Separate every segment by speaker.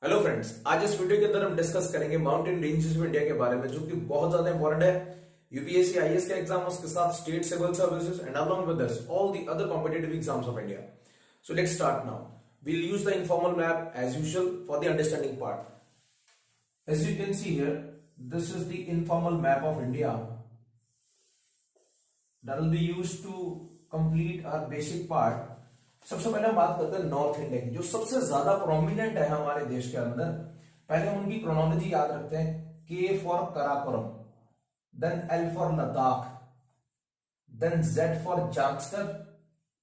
Speaker 1: Hello friends, आज इस video के अंदर हम डिस्कस करेंगे माउंटेन रेंजेस ऑफ इंडिया के बारे में, जो कि बहुत ज्यादा इंपॉर्टेंट है। यूपीएससी आईएएस का एग्जाम, उसके साथ state civil services and along with this all the other competitive exams of India. So let's start now. We'll use the informal map as usual for the understanding part. As you can see here, this is the informal map of India that will be used to complete our basic part। सबसे पहले हम बात करते हैं north India की, जो सबसे ज्यादा प्रोमिनेंट है हमारे देश के अंदर। पहले हम उनकी क्रोनोलॉजी याद रखते हैं। K for Karakoram, then L for Ladakh, then Z for Zanskar,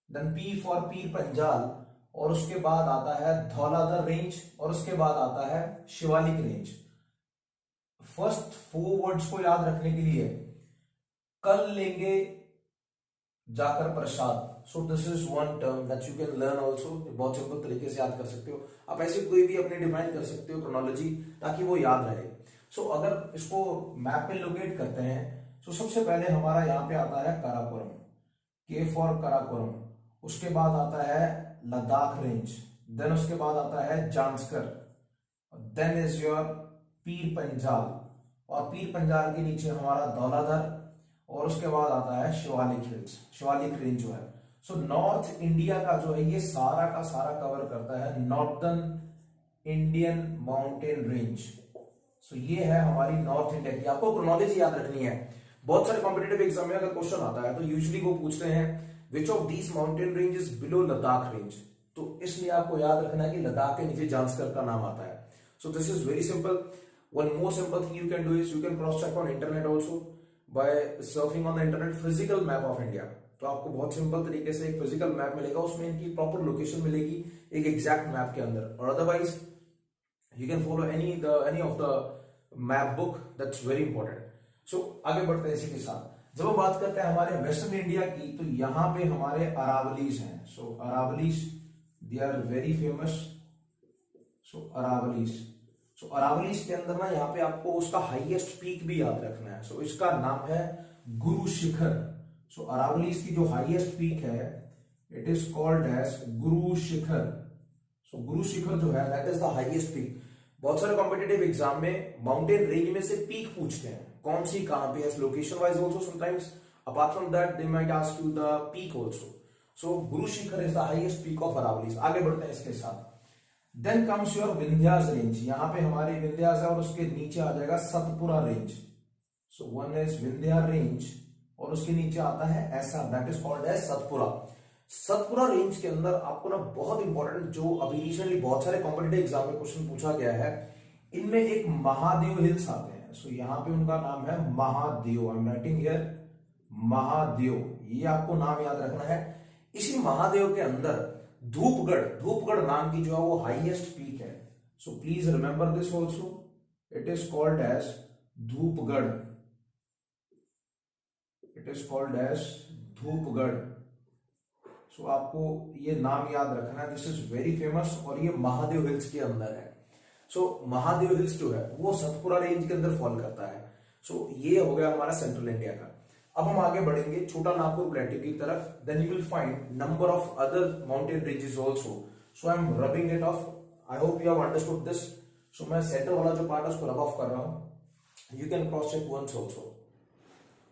Speaker 1: then P for Pir Panjal, और उसके बाद आता है धौलाधर रेंज, और उसके बाद आता है शिवालिक रेंज। फर्स्ट 4 वर्ड्स को याद रखने के लिए कल लेंगे जाकर प्रसाद। So this is one term that you can learn also. बहुत सिंपल तरीके से याद कर सकते हो आप, ऐसे कोई भी अपने डिफाइन कर सकते हो क्रोनोलॉजी, ताकि वो याद रहे। सो अगर इसको मैप में लोकेट करते हैं, तो सबसे पहले हमारा यहां पे आता है काराकोरम, के फॉर काराकोरम। उसके बाद आता है लद्दाख रेंज, देन उसके बाद आता है जांस्कर, देन इज योर पीर पंजाल, और पीर पंजाल के नीचे हमारा धौलाधर, और उसके बाद आता है शिवालिक हिल्स, शिवालिक रेंज जो है। सो नॉर्थ इंडिया का जो है ये सारा का सारा कवर करता है नॉर्थर्न इंडियन माउंटेन रेंज। सो ये है हमारी नॉर्थ इंडिया की। आपको क्रोनोलॉजी याद रखनी है। बहुत सारे कॉम्पिटिटिव एग्जाम में अगर क्वेश्चन आता है तो यूजुअली वो पूछते हैं which of these mountain range is below Ladakh range. तो इसलिए आपको याद रखना है कि लद्दाख के नीचे जांस्कर का नाम आता है। So this is very simple. One more simple thing you can do is you can cross check on internet also by surfing on the internet physical map of India. तो आपको बहुत सिंपल तरीके से एक फिजिकल मैप मिलेगा, उसमें इनकी proper location मिलेगी एक एग्जैक्ट मैप के अंदर। और otherwise you can follow any of the map book, that's very important. So आगे बढ़ते हैं इसी के साथ। जब हम बात करते हैं हमारे वेस्टर्न इंडिया की, तो यहां पे हमारे अरावलीज हैं। So Aravallis, they are very famous. So Aravallis के अंदर ना, यहाँ पे आपको उसका हाईएस्ट पीक भी याद रखना है। सो इसका नाम है गुरु शिखर। सो अरावलीज की जो हाईएस्ट पीक है, it is called as Guru Shikhar. सो गुरु शिखर जो है that is the highest peak. बहुत सारे कॉम्पिटिटिव एग्जाम में माउंटेन रेंज में से पीक पूछते हैं, कौन सी कहां पे है, location wise also sometimes. Apart from that they might ask you the peak also. So Guru Shikhar is the highest peak of Aravallis. आगे बढ़ते हैं इसके साथ। Then comes your Vindhyas range. यहां पे हमारे विंध्यास है, और उसके नीचे आ जाएगा Satpura range. So one is Vindhya range, और उसके नीचे आता है ऐसा, that is called as Satpura. Satpura range के अंदर आपको ना बहुत इंपॉर्टेंट, जो अभी रिसेंटली बहुत सारे कॉम्पिटिटिव एग्जाम में क्वेश्चन पूछा गया है, इनमें एक महादेव हिल्स आते हैं। सो यहां पे उनका नाम है Mahadev. I am writing here Mahadev, ये आपको नाम याद रखना है। इसी महादेव के अंदर धूपगढ़ नाम की जो है वो हाईएस्ट पीक है। So please remember this also, it is called as Dhupgarh. It is called as Dhupgarh. So आपको ये नाम याद रखना है, दिस इज वेरी फेमस, और ये महादेव हिल्स के अंदर है। सो महादेव हिल्स जो है वो सतपुरा रेंज के अंदर फॉल करता है। सो ये हो गया हमारा सेंट्रल इंडिया का। अब हम आगे बढ़ेंगे छोटा नागपुर प्लेट्यू की तरफ। Then you will find number of other mountain ranges also. So I am rubbing it off. I hope you have understood this. So मैं सेंटर वाला जो पार्ट है उसको रब ऑफ कर रहा हूं। You can cross check once also.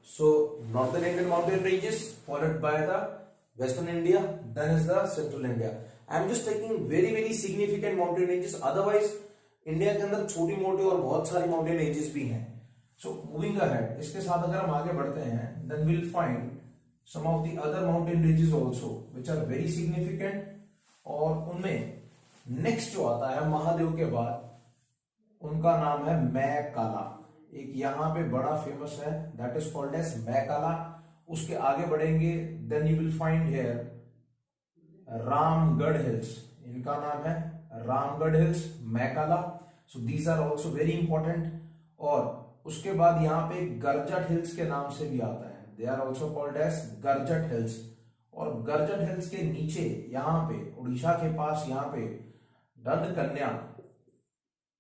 Speaker 1: So northern Indian mountain ranges followed by the western India, then is the central India. I am just taking very very significant mountain ranges. Otherwise India के अंदर छोटी मोटी और बहुत सारी mountain ranges भी हैं। So moving ahead, इसके साथ अगर हम आगे बढ़ते हैं, then will find some of the other mountain ranges also which are very significant. और उनमें नेक्स्ट जो आता है महादेव के बाद, उनका नाम है मैकाला। एक यहां पे बड़ा फेमस है, that is called as Maikala. उसके आगे बढ़ेंगे, then you will find here Ramgarh hills. इनका नाम है Ramgarh hills, Maikala. So these are also very important. और उसके बाद यहां पे गरजट हिल्स के नाम से भी आता है, they are also called as Garjat hills. और गरजट हिल्स के नीचे यहां पे उड़ीसा के पास यहां पे दंड कन्या,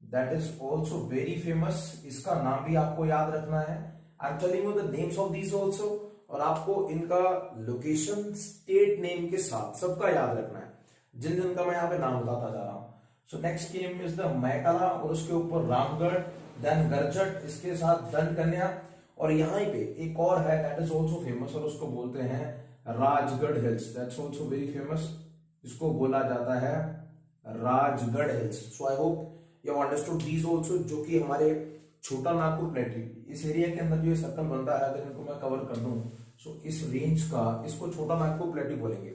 Speaker 1: that is also very famous. इसका नाम भी आपको याद रखना है। I am telling you the names of these also, और आपको इनका लोकेशन स्टेट नेम के साथ सबका याद रखना है, जिन जिन का मैं यहां पे नाम बताता जा रहा हूं। So next came is the Maikala और उसके ऊपर रामगढ़, देन गरजट, इसके साथ दन कन्या, और यहाँ पे एक और है दैट इज ऑल्सो फेमस और उसको बोलते हैं Rajgarh hills, that's also very famous, इसको बोला जाता है Rajgarh hills. So I hope you understood these also, जो कि हमारे छोटा नागपुर प्लेट्यू इस एरिया के अंदर जो ये सर्कल बनता है, अगर इनको मैं कवर कर दूं, सो इस रेंज का इसको छोटा नागपुर प्लेट्यू बोलेंगे।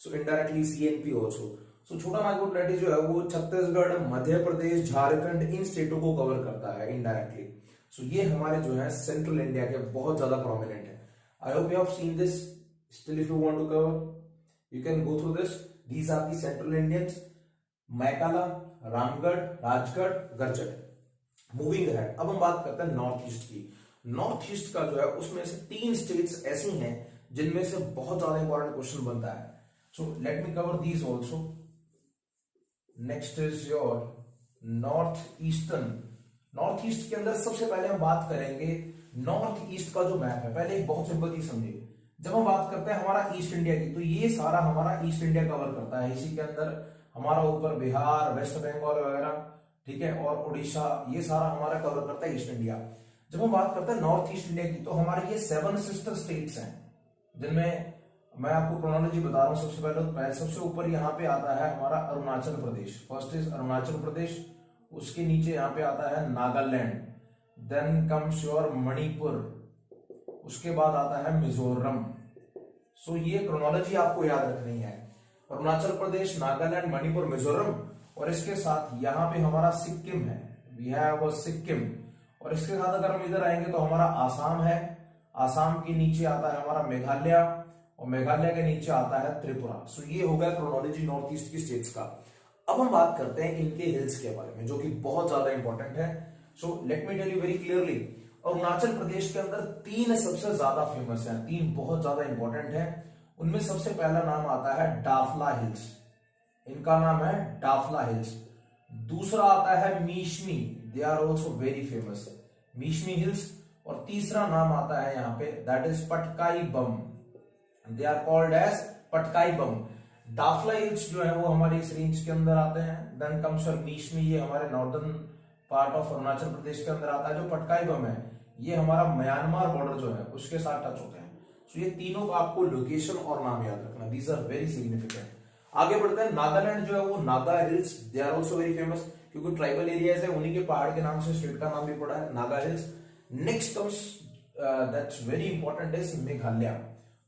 Speaker 1: So indirectly CNP also. So Chota Nagpur plateau जो है वो छत्तीसगढ़, मध्य प्रदेश, झारखंड, इन स्टेटों को कवर करता है इनडायरेक्टली। सो ये हमारे जो है सेंट्रल इंडिया के बहुत ज्यादा प्रोमिनेंट है। I hope you have seen this, still if you want to cover you can go through this. These are the central Indians, Maikala, Ramgarh, Rajgarh, Garjat. Moving ahead, अब हम बात करते हैं नॉर्थ ईस्ट की। नॉर्थ ईस्ट का जो है उसमें से 3 स्टेट्स ऐसी हैं जिनमें से बहुत ज्यादा इंपॉर्टेंट क्वेश्चन बनता है। So let me cover these also. Next is your north eastern. North east के अंदर सबसे पहले हम बात करेंगे नॉर्थ ईस्ट का जो मैप है। पहले एक बहुत सिंपल चीज समझिए, जब हम बात करते हैं हमारा ईस्ट इंडिया की, तो ये सारा हमारा ईस्ट इंडिया कवर करता है। इसी के अंदर हमारा ऊपर बिहार, वेस्ट बंगाल वगैरह, ठीक है, और उड़ीसा, ये सारा हमारा कवर करता है ईस्ट इंडिया। जब हम बात करते हैं नॉर्थ ईस्ट इंडिया की, तो हमारे ये 7 सिस्टर स्टेट्स हैं, जिनमें मैं आपको क्रोनोलॉजी बता रहा हूं। सबसे पहले सबसे ऊपर यहाँ पे आता है हमारा अरुणाचल प्रदेश, फर्स्ट इज अरुणाचल प्रदेश, उसके नीचे यहाँ पे आता है Nagaland, then comes your Manipur, उसके बाद आता है मिजोरम। सो ये क्रोनोलॉजी आपको याद रखनी है, अरुणाचल प्रदेश, नागालैंड, मणिपुर, मिजोरम, और इसके साथ यहाँ पे हमारा सिक्किम है, वी हैव सिक्किम, और इसके साथ अगर हम इधर आएंगे तो हमारा आसाम है, आसाम के नीचे आता है हमारा मेघालय, और मेघालय के नीचे आता है त्रिपुरा। सो ये हो गया क्रोनोलॉजी नॉर्थ ईस्ट की स्टेट्स का। अब हम बात करते हैं इनके हिल्स के बारे में, जो कि बहुत ज्यादा इंपॉर्टेंट है। So let me tell you very clearly, Arunachal Pradesh के अंदर 3 सबसे ज्यादा फेमस है, 3 बहुत ज्यादा इंपॉर्टेंट है। उनमें सबसे पहला नाम आता है डाफला हिल्स, इनका नाम है डाफला हिल्स। दूसरा आता है Mishmi, they are also very famous, Mishmi hills. और तीसरा नाम आता है यहाँ पे that is Patkai Bum, they are called as Patkai Bum. Dafla hills जो है वो हमारे इस रेंज के अंदर आते हैं। देन कम्स मीशमी, ये हमारे northern part of Arunachal Pradesh के अंदर आता है। जो पटकाई बम है ये हमारा म्यांमार बॉर्डर जो है उसके साथ टच होते हैं। सो ये तीनों का आपको लोकेशन और नाम याद रखना, दीज आर वेरी सिग्निफिकेंट। आगे बढ़ते हैं, नागालैंड जो है वो Naga hills, they are also very famous, क्योंकि ट्राइबल एरियाज है, उन्हीं के पहाड़ के नाम से स्टेट का नाम भी पड़ा है, Naga hills. Next comes that's very important is Meghalaya.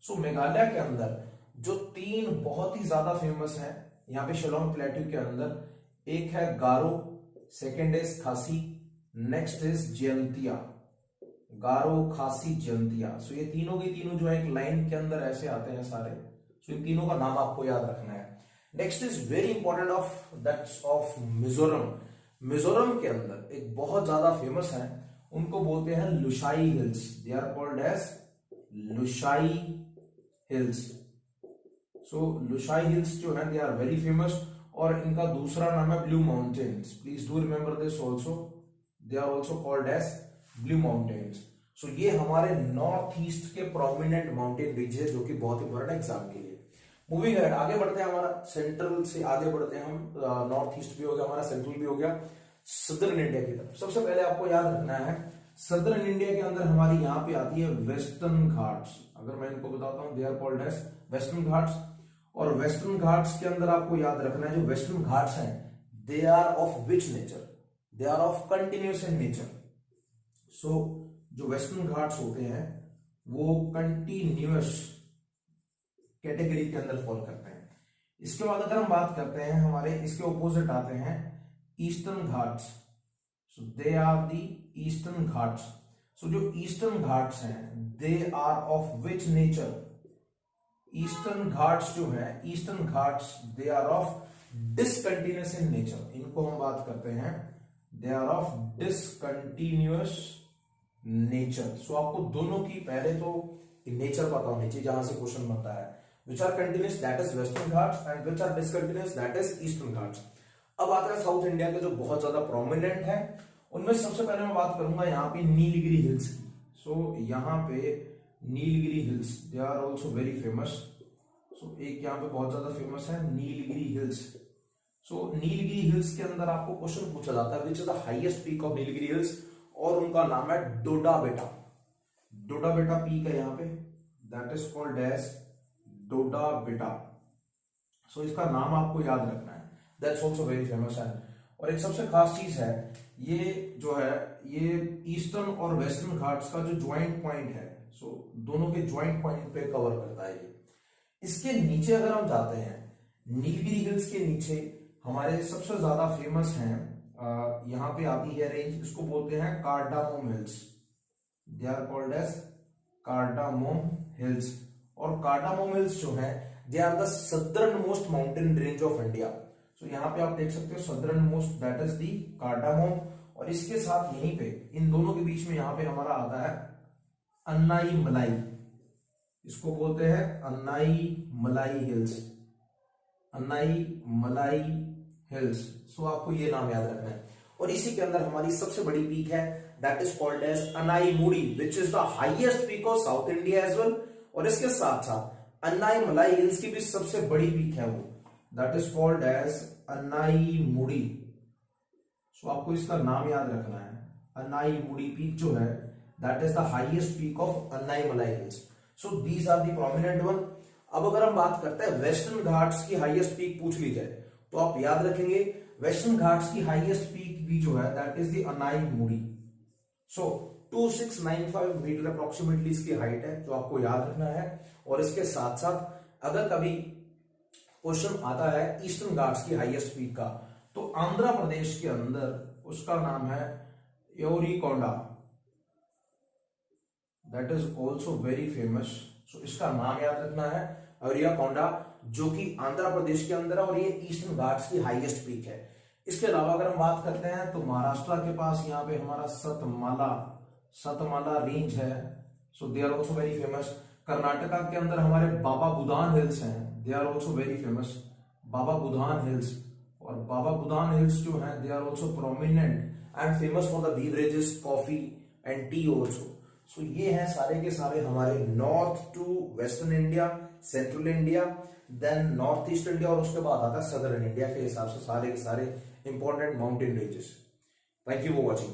Speaker 1: So Meghalaya के अंदर जो 3 बहुत ही ज्यादा फेमस हैं यहाँ पे शिलोंग प्लेट्यू के अंदर, एक है गारो, सेकेंड इज खासी, नेक्स्ट इज जयंतिया, गारो, खासी, जयंतिया। सो ये तीनों की तीनों जो है एक लाइन के अंदर ऐसे आते हैं सारे। सो इन तीनों का नाम आपको याद रखना है। Next is very important of that's of Mizoram. Mizoram के अंदर एक बहुत ज्यादा फेमस है, उनको बोलते हैं Lushai hills, they are called as Lushai hills. So Lushai hills जो है दे आर वेरी फेमस, और इनका दूसरा नाम है blue mountains, please do remember this also, they are also called as blue mountains. So ये हमारे नॉर्थ ईस्ट के प्रोमिनेंट माउंटेन रिज है, जो कि बहुत इंपॉर्टेंट एग्जाम के लिए। मूविंग अहेड, आगे बढ़ते हैं, हमारा सेंट्रल से आगे बढ़ते हैं हम, नॉर्थ ईस्ट भी हो गया हमारा, सेंट्रल भी हो गया, सदर्न इंडिया की तरफ। सबसे पहले आपको याद रखना है सदर्न इंडिया के अंदर हमारी यहाँ पे आती है वेस्टर्न घाट्स। अगर मैं इनको बताता हूँ, they are called as Western Ghats. और वेस्टर्न घाट्स के अंदर आपको याद रखना है जो वेस्टर्न घाट्स हैं, they are of which nature, they are of continuous in nature. So जो वेस्टर्न घाट्स होते हैं वो कंटिन्यूअस कैटेगरी के अंदर फॉल करते हैं। इसके बाद अगर हम बात करते हैं, हमारे इसके ऑपोजिट आते हैं Eastern Ghats. So they are the Eastern Ghats. So जो ईस्टर्न घाट्स हैं they are of which nature, Eastern Ghats जो है, Eastern Ghats they are of discontinuous in nature. इनको हम बात करते हैं they are of discontinuous nature. So आपको दोनों की पहले तो नेचर पता होनी चाहिए जहां से क्वेश्चन बनता है। Which are continuous that is Western Ghats, and which are discontinuous that is Eastern Ghats. अब आता है साउथ इंडिया के जो बहुत ज्यादा प्रोमिनेंट है, उनमें सबसे पहले मैं बात करूंगा यहाँ पे नीलगिरी हिल्स की। सो यहाँ पे Nilgiri hills they are also very famous. So एक यहाँ पे बहुत ज्यादा फेमस है Nilgiri hills. So Nilgiri hills के अंदर आपको क्वेश्चन पूछा जाता है which is the highest peak of Nilgiri hills, और उनका नाम है डोडा बेटा। डोडा बेटा पीक है यहाँ पे, दैट इज कॉल्ड एज डोडा बेटा। सो इसका नाम आपको याद रखना है, दैट्स ऑल्सो वेरी फेमस है। और एक सबसे खास चीज है, ये जो है ये ईस्टर्न और वेस्टर्न घाट्स का जो ज्वाइंट पॉइंट है, सो दोनों के ज्वाइंट पॉइंट पे कवर करता है ये। इसके नीचे अगर हम जाते हैं, नीलगिरी हिल्स के नीचे हमारे सबसे ज्यादा फेमस हैं, यहाँ पे आती है रेंज, इसको बोलते हैं cardamom hills, they are called as cardamom hills. और कार्डामोम हिल्स जो है they are the southernmost mountain range of India. So यहाँ पे आप देख सकते हो southernmost, that is the cardamom. और इसके साथ यहीं पे इन दोनों के बीच में यहाँ पे हमारा आता है अन्नाई मलाई, इसको बोलते हैं अन्नाई मलाई हिल्स, अन्नाई मलाई हिल्स। सो आपको ये नाम याद रखना है। और इसी के अंदर हमारी सबसे बड़ी पीक है, that is called as Anai Mudi, which is the highest peak of South India as well. और इसके साथ साथ अन्नाई मलाई हिल्स की भी सबसे बड़ी पीक है वो, that is called as Anai Mudi. So आपको इसका नाम याद रखना है, अन्नाई मुड़ी पीक जो है that is the highest peak of Annai Malai hills. So these are the prominent one. अब अगर हम बात करते हैं वेस्टर्न घाट्स की हाईएस्ट पीक पूछ ली जाए, तो आप याद रखेंगे वेस्टर्न घाट्स की हाईएस्ट पीक भी जो है that is the Annai Mudi. So 2695 metre approximately इसकी हाइट है, जो आपको याद रखना है। और इसके साथ साथ अगर कभी क्वेश्चन आता है ईस्टर्न घाट्स की हाईएस्ट पीक का, तो आंध्र प्रदेश के अंदर उसका नाम है एओरीकोंडा, that is also very famous. So इसका नाम याद रखना है एओरीकोंडा, जो कि आंध्र प्रदेश के अंदर है, और ये ईस्टर्न घाट्स की हाईएस्ट पीक है। इसके अलावा अगर हम बात करते हैं तो महाराष्ट्र के पास यहाँ पे हमारा सतमाला रेंज है, so they are also very famous. Karnataka के अंदर हमारे बाबा बुदान हिल्स हैं, they are also very famous, Baba Budan hills. और बाबा बुदान हिल्स जो हैं they are also prominent and famous for the beverages coffee and tea also. So ये हैं सारे के सारे हमारे north to western India, central India, then north east India, और उसके बाद आता है सदर्न इंडिया के हिसाब से सारे के सारे important mountain ranges. Thank you for watching.